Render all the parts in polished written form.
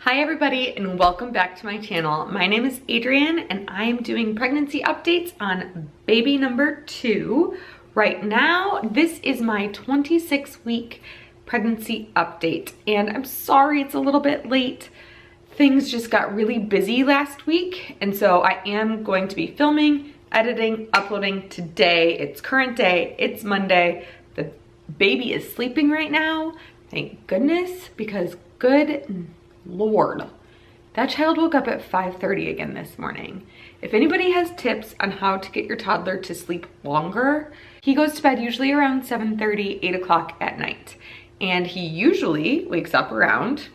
Hi everybody and welcome back to my channel. My name is Adrienne and I am doing pregnancy updates on baby number 2. Right now, this is my 26-week pregnancy update and I'm sorry it's a little bit late. Things just got really busy last week and so I am going to be filming, editing, uploading today. It's current day, it's Monday. The baby is sleeping right now, thank goodness, because good Lord, that child woke up at 5:30 again this morning. If anybody has tips on how to get your toddler to sleep longer, he goes to bed usually around 7:30, 8 o'clock at night. And he usually wakes up around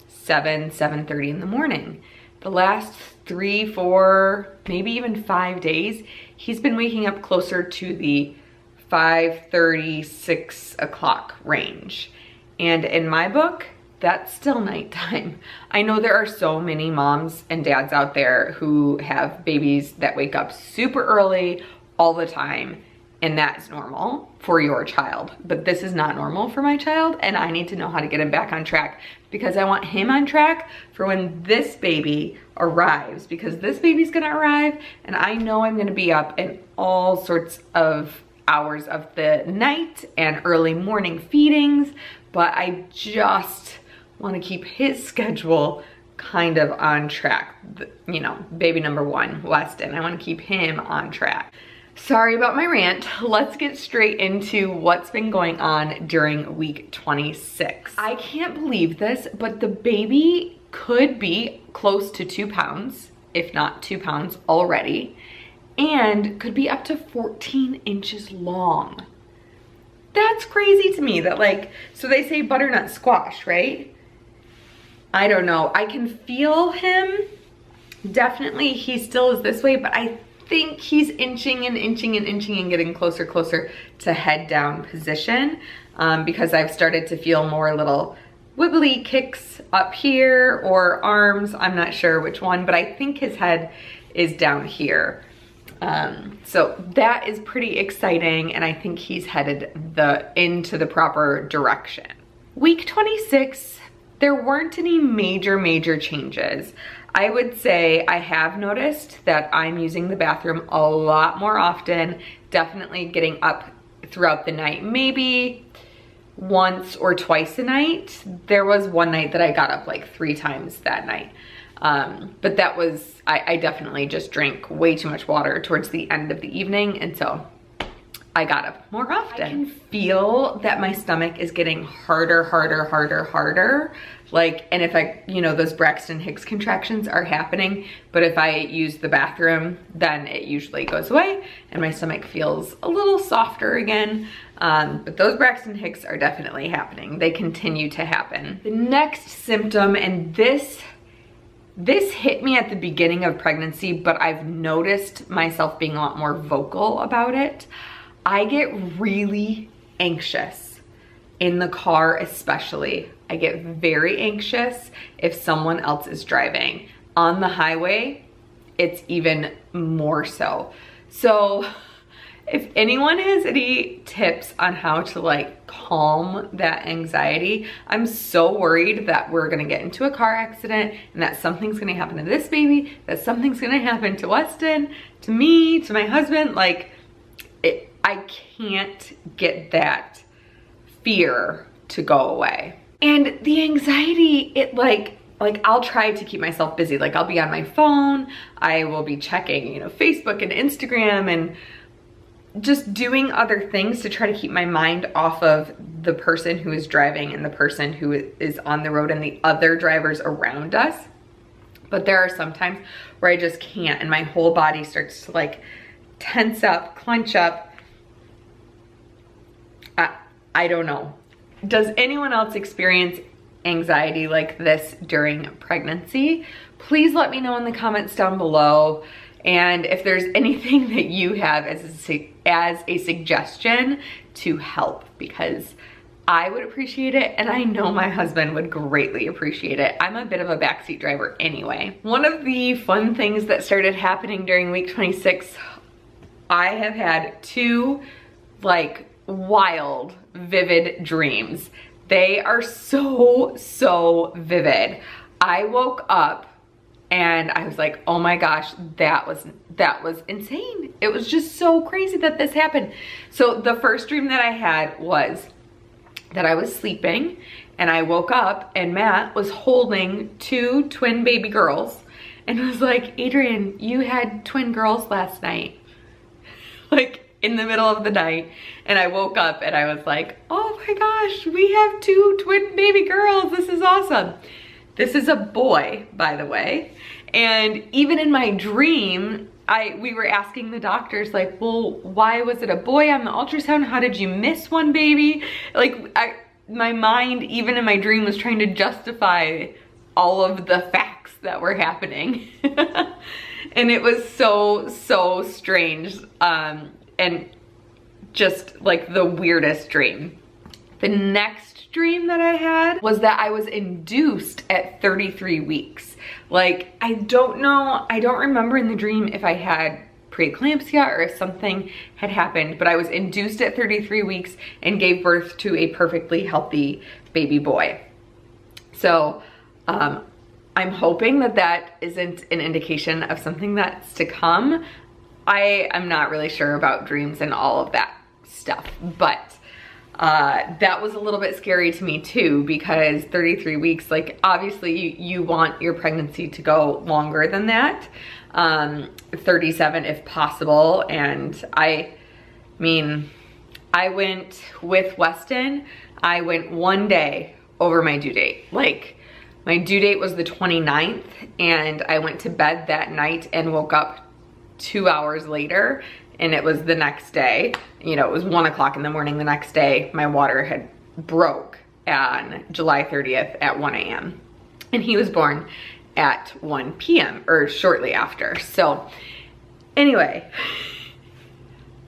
7:30 in the morning. The last 3, 4, maybe even 5 days, he's been waking up closer to the 5:30, 6 o'clock range. And in my book, that's still nighttime. I know there are so many moms and dads out there who have babies that wake up super early all the time, and that's normal for your child. But this is not normal for my child, and I need to know how to get him back on track because I want him on track for when this baby arrives, because this baby's gonna arrive and I know I'm gonna be up in all sorts of hours of the night and early morning feedings, but I just want to keep his schedule kind of on track. You know, baby number 1, Weston, I want to keep him on track. Sorry about my rant. Let's get straight into what's been going on during week 26. I can't believe this, but the baby could be close to 2 pounds, if not 2 pounds already, and could be up to 14 inches long. That's crazy to me that, like, so they say butternut squash, right? I don't know. I can feel him. Definitely he still is this way, but I think he's inching and inching and inching and getting closer to head down position because I've started to feel more little wibbly kicks up here or arms. I'm not sure which one, but I think his head is down here. So that is pretty exciting, and I think he's headed into the proper direction. Week 26, there weren't any major changes. I would say I have noticed that I'm using the bathroom a lot more often, definitely getting up throughout the night, maybe once or twice a night. There was one night that I got up like 3 times that night. But that was, I definitely just drank way too much water towards the end of the evening, and so I got up more often. I can feel that my stomach is getting harder. Like, and if I, you know, those Braxton Hicks contractions are happening, but if I use the bathroom, then it usually goes away and my stomach feels a little softer again. But those Braxton Hicks are definitely happening. They continue to happen. The next symptom, and this hit me at the beginning of pregnancy, but I've noticed myself being a lot more vocal about it. I get really anxious in the car, especially. I get very anxious if someone else is driving. On the highway, it's even more so. So if anyone has any tips on how to like calm that anxiety, I'm so worried that we're gonna get into a car accident and that something's gonna happen to this baby, that something's gonna happen to Weston, to me, to my husband. Like, I can't get that fear to go away. And the anxiety, it like I'll try to keep myself busy. Like, I'll be on my phone, I will be checking, you know, Facebook and Instagram and just doing other things to try to keep my mind off of the person who is driving and the person who is on the road and the other drivers around us. But there are some times where I just can't, and my whole body starts to like tense up, clench up. I don't know. Does anyone else experience anxiety like this during pregnancy? Please let me know in the comments down below. And if there's anything that you have as a suggestion to help, because I would appreciate it and I know my husband would greatly appreciate it. I'm a bit of a backseat driver anyway. One of the fun things that started happening during week 26, I have had 2 like wild, vivid dreams. They are so vivid. I woke up and I was like, oh my gosh, that was insane. It was just so crazy that this happened. So the first dream that I had was that I was sleeping and I woke up and Matt was holding 2 twin baby girls and was like, Adrian, you had twin girls last night. Like in the middle of the night. And I woke up and I was like, oh my gosh, we have 2 twin baby girls. This is awesome. This is a boy, by the way. And even in my dream, we were asking the doctors like, well, why was it a boy on the ultrasound? How did you miss one baby? Like my mind, even in my dream, was trying to justify all of the facts that were happening. And it was so strange. And just like the weirdest dream. The next dream that I had was that I was induced at 33 weeks. Like, I don't know, I don't remember in the dream if I had preeclampsia or if something had happened, but I was induced at 33 weeks and gave birth to a perfectly healthy baby boy. So, I'm hoping that that isn't an indication of something that's to come. I am not really sure about dreams and all of that stuff, but that was a little bit scary to me too, because 33 weeks, like obviously you want your pregnancy to go longer than that, 37 if possible. And I mean, I went with Weston, I went 1 day over my due date. Like my due date was the 29th and I went to bed that night and woke up 2 hours later, and it was the next day. You know, it was 1 o'clock in the morning the next day. My water had broke on July 30th at 1 a.m. and he was born at 1 p.m. or shortly after. So anyway,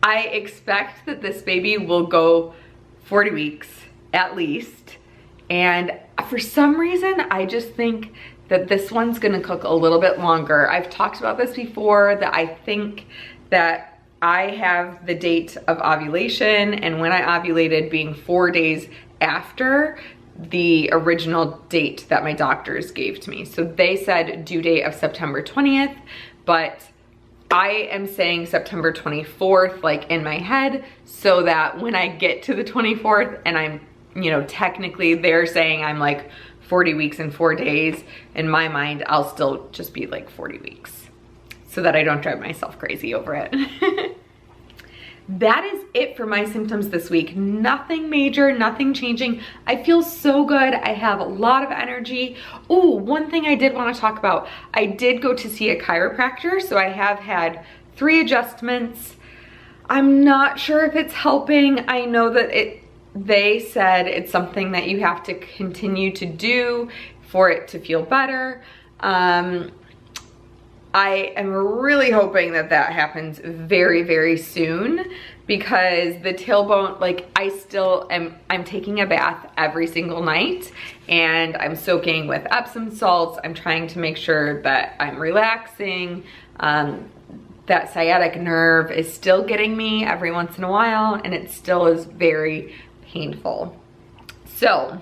I expect that this baby will go 40 weeks at least. And for some reason, I just think that this one's gonna cook a little bit longer. I've talked about this before, that I think that I have the date of ovulation and when I ovulated being 4 days after the original date that my doctors gave to me. So they said due date of September 20th, but I am saying September 24th, like in my head, so that when I get to the 24th and I'm, you know, technically they're saying I'm like 40 weeks and 4 days, in my mind, I'll still just be like 40 weeks so that I don't drive myself crazy over it. That is it for my symptoms this week. Nothing major, nothing changing. I feel so good. I have a lot of energy. Oh, one thing I did want to talk about. I did go to see a chiropractor, so I have had 3 adjustments. I'm not sure if it's helping. I know that they said it's something that you have to continue to do for it to feel better. I am really hoping that that happens very, very soon, because the tailbone, like I'm taking a bath every single night and I'm soaking with Epsom salts. I'm trying to make sure that I'm relaxing. That sciatic nerve is still getting me every once in a while and it still is very painful. So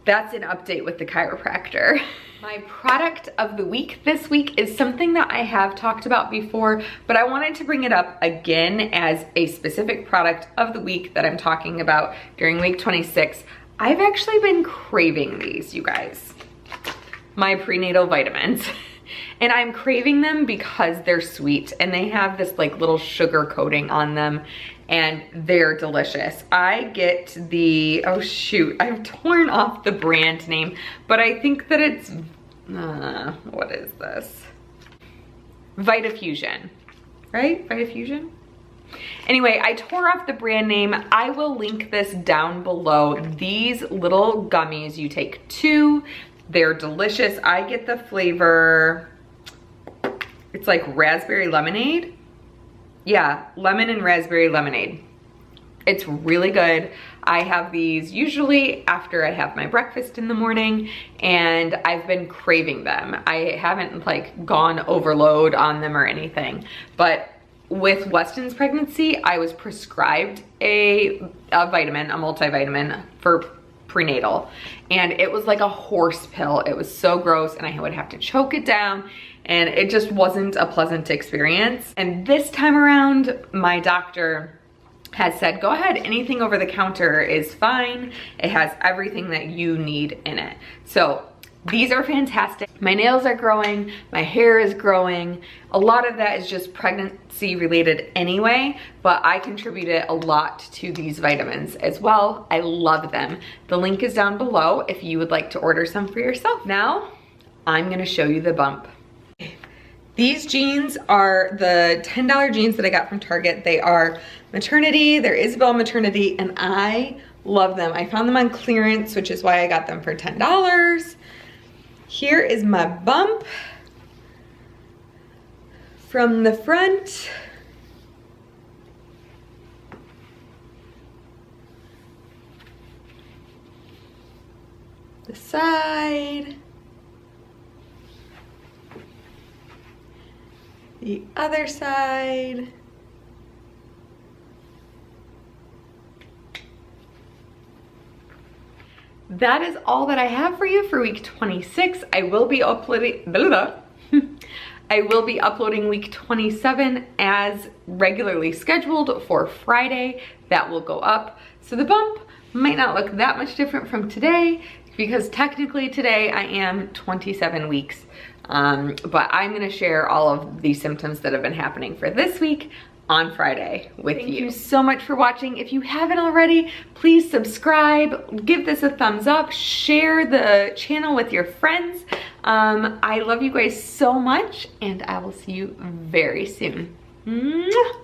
that's an update with the chiropractor. My product of the week this week is something that I have talked about before, but I wanted to bring it up again as a specific product of the week that I'm talking about during week 26. I've actually been craving these, you guys. My prenatal vitamins. And I'm craving them because they're sweet and they have this like little sugar coating on them and they're delicious. I get the, oh shoot, I've torn off the brand name, but I think that it's, what is this? Vitafusion, right? Vitafusion? Anyway, I tore off the brand name. I will link this down below. These little gummies, you take 2. They're delicious. I get the flavor, it's like raspberry lemonade. Yeah, lemon and raspberry lemonade. It's really good. I have these usually after I have my breakfast in the morning and I've been craving them. I haven't like gone overload on them or anything, but with Weston's pregnancy, I was prescribed a vitamin, a multivitamin for prenatal, and it was like a horse pill. It was so gross, and I would have to choke it down, and it just wasn't a pleasant experience. And this time around, my doctor has said, go ahead, anything over the counter is fine. It has everything that you need in it. So these are fantastic. My nails are growing, my hair is growing. A lot of that is just pregnancy related anyway, but I contributed a lot to these vitamins as well. I love them. The link is down below if you would like to order some for yourself. Now, I'm gonna show you the bump. These jeans are the $10 jeans that I got from Target. They are maternity, they're Isabel maternity, and I love them. I found them on clearance, which is why I got them for $10. Here is my bump from the front. The side. The other side. That is all that I have for you for week 26. I will be uploading, I will be uploading week 27 as regularly scheduled for Friday. That will go up. So the bump might not look that much different from today, because technically today I am 27 weeks. But I'm gonna share all of the symptoms that have been happening for this week on Friday with you. Thank you so much for watching. If you haven't already, please subscribe, give this a thumbs up, share the channel with your friends. I love you guys so much, and I will see you very soon. Mwah!